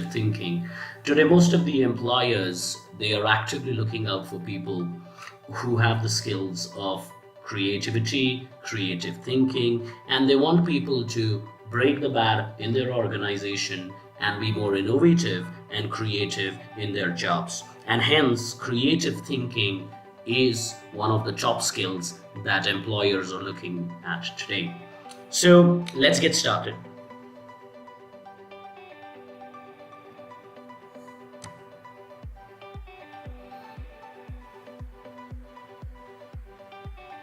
thinking. Today, most of the employers, they are actively looking out for people who have the skills of creativity, creative thinking, and they want people to break the bad in their organization and be more innovative and creative in their jobs. And hence, creative thinking is one of the top skills that employers are looking at today. So let's get started.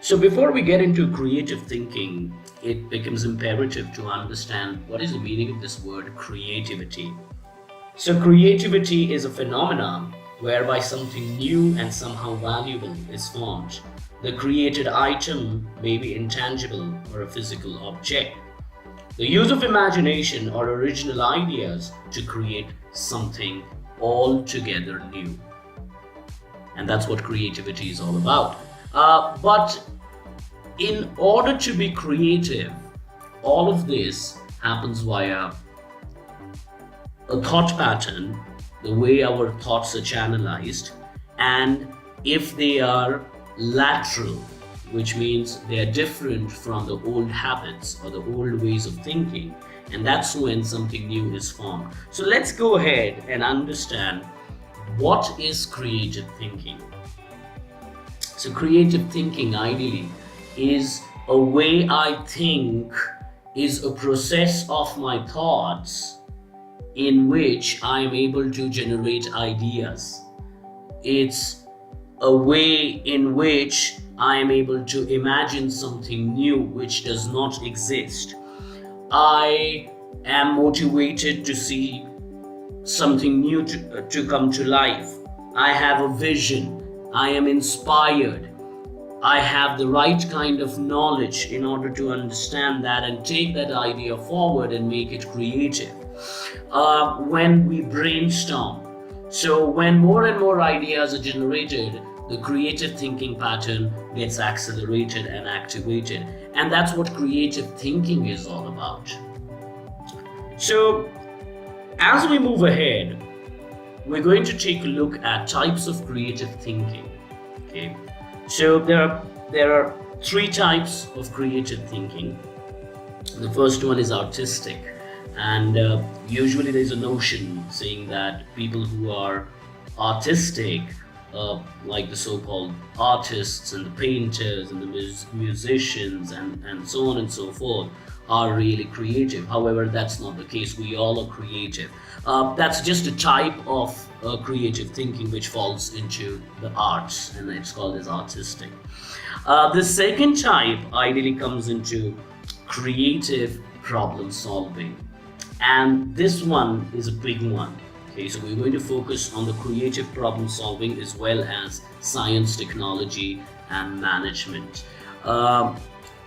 So, before we get into creative thinking, it becomes imperative to understand what is the meaning of this word creativity. So, creativity is a phenomenon whereby something new and somehow valuable is formed. The created item may be intangible or a physical object. The use of imagination or original ideas to create something altogether new. And that's what creativity is all about. But in order to be creative, all of this happens via a thought pattern, the way our thoughts are channelized, and if they are lateral, which means they are different from the old habits or the old ways of thinking, and that's when something new is formed. So let's go ahead and understand what is creative thinking. So, creative thinking ideally is a way I think, is a process of my thoughts in which I am able to generate ideas. It's a way in which I am able to imagine something new which does not exist. I am motivated to see something new to come to life. I have a vision. I am inspired. I have the right kind of knowledge in order to understand that and take that idea forward and make it creative. When we brainstorm, so when more and more ideas are generated, the creative thinking pattern gets accelerated and activated. And that's what creative thinking is all about. So, as we move ahead, we're going to take a look at types of creative thinking. Okay, so there are three types of creative thinking. The first one is artistic, and usually there's a notion saying that people who are artistic, like the so-called artists and the painters and the musicians and so on and so forth, are really creative. However, that's not the case. We all are creative. That's just a type of creative thinking which falls into the arts, and it's called as artistic. The second type ideally comes into creative problem solving, and this one is a big one. Okay, so we're going to focus on the creative problem solving as well as science, technology, and management.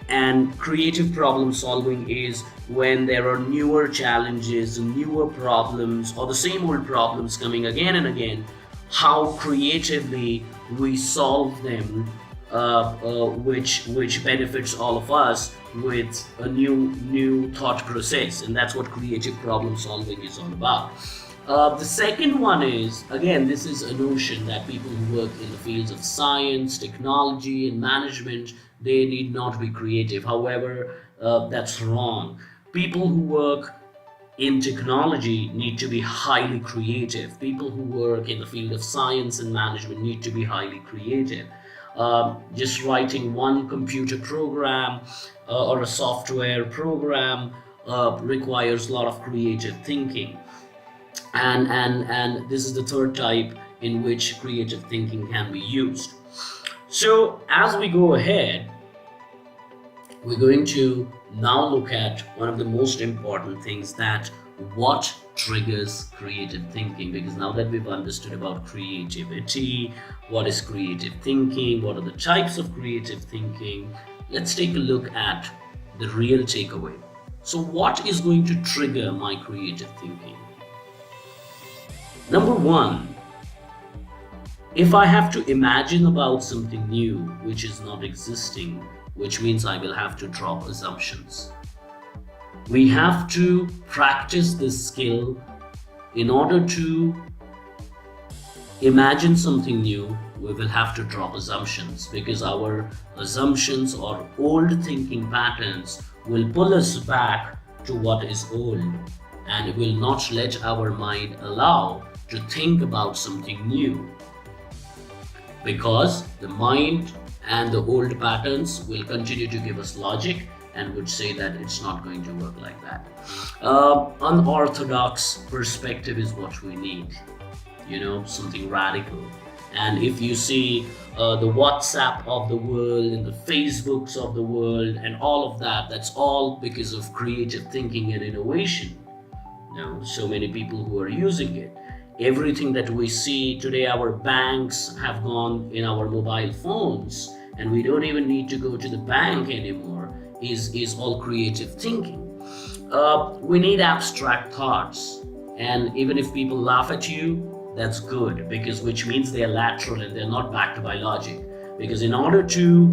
And creative problem solving is when there are newer challenges, newer problems, or the same old problems coming again and again, how creatively we solve them, which benefits all of us with a new thought process, and that's what creative problem solving is all about. The second one is, again, this is a notion that people who work in the fields of science, technology, and management, they need not be creative. However, that's wrong. People who work in technology need to be highly creative. People who work in the field of science and management need to be highly creative. Just writing one computer program or a software program requires a lot of creative thinking. And this is the third type in which creative thinking can be used. So as we go ahead, we're going to now look at one of the most important things, that what triggers creative thinking. Because now that we've understood about creativity, what is creative thinking, what are the types of creative thinking, let's take a look at the real takeaway. So what is going to trigger my creative thinking? Number one, if I have to imagine about something new which is not existing, which means I will have to drop assumptions. We have to practice this skill in order to imagine something new, we will have to drop assumptions, because our assumptions or old thinking patterns will pull us back to what is old, and it will not let our mind allow to think about something new, because the mind and the old patterns will continue to give us logic and would say that it's not going to work like that. Unorthodox perspective is what we need, something radical. And if you see the WhatsApp of the world and the Facebooks of the world and all of that, that's all because of creative thinking and innovation. So many people who are using it. Everything that we see today, our banks have gone in our mobile phones, and we don't even need to go to the bank anymore, is all creative thinking. We need abstract thoughts, and even if people laugh at you, that's good, because which means they're lateral and they're not backed by logic. Because in order to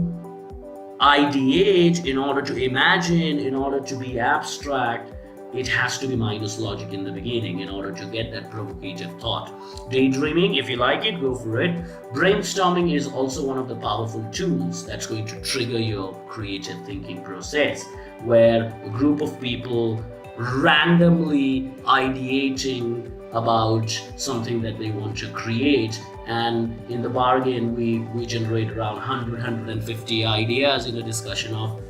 ideate, in order to imagine, in order to be abstract, it has to be minus logic in the beginning in order to get that provocative thought. Daydreaming, if you like it, go for it. Brainstorming is also one of the powerful tools that's going to trigger your creative thinking process, where a group of people randomly ideating about something that they want to create, and in the bargain we generate around 150 ideas in a discussion of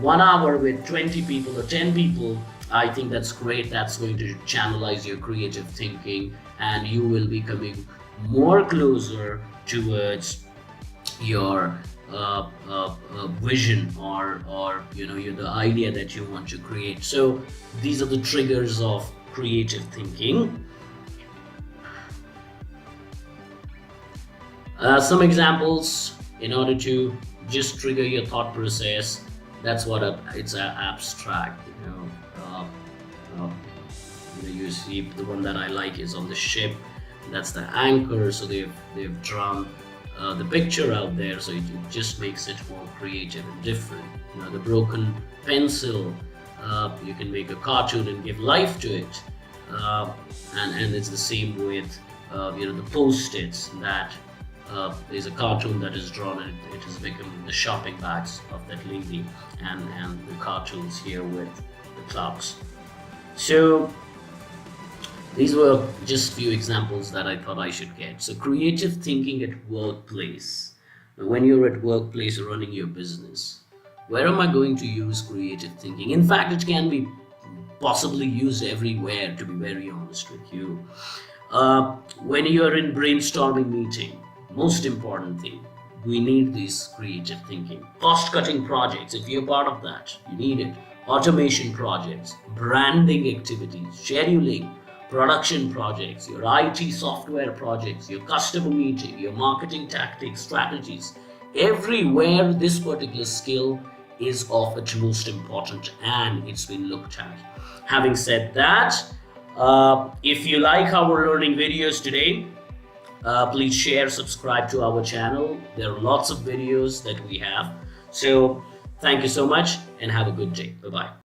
1 hour with 20 people or 10 people. I think that's great. That's going to channelize your creative thinking, and you will be coming more closer towards your vision or the idea that you want to create. So these are the triggers of creative thinking. Some examples in order to just trigger your thought process. That's what it's abstract. You see the one that I like is on the ship. That's the anchor. So they've drawn the picture out there, so it just makes it more creative and different. The broken pencil, you can make a cartoon and give life to it, and it's the same with the post-its that there's a cartoon that is drawn, and it has become the shopping bags of that lady, and the cartoons here with the clocks. So these were just few examples that I thought I should get. So creative thinking at workplace. Now, when you're at workplace running your business, where am I going to use creative thinking? In fact, it can be possibly used everywhere, to be very honest with you. When you're in brainstorming meeting, most important thing, we need this creative thinking. Cost-cutting projects, if you're part of that, you need it. Automation projects, branding activities, scheduling, production projects, your IT software projects, your customer meeting, your marketing tactics, strategies. Everywhere this particular skill is of utmost importance, and it's been looked at. Having said that, if you like our learning videos today, please share, subscribe to our channel. There are lots of videos that we have. So thank you so much and have a good day. Bye-bye.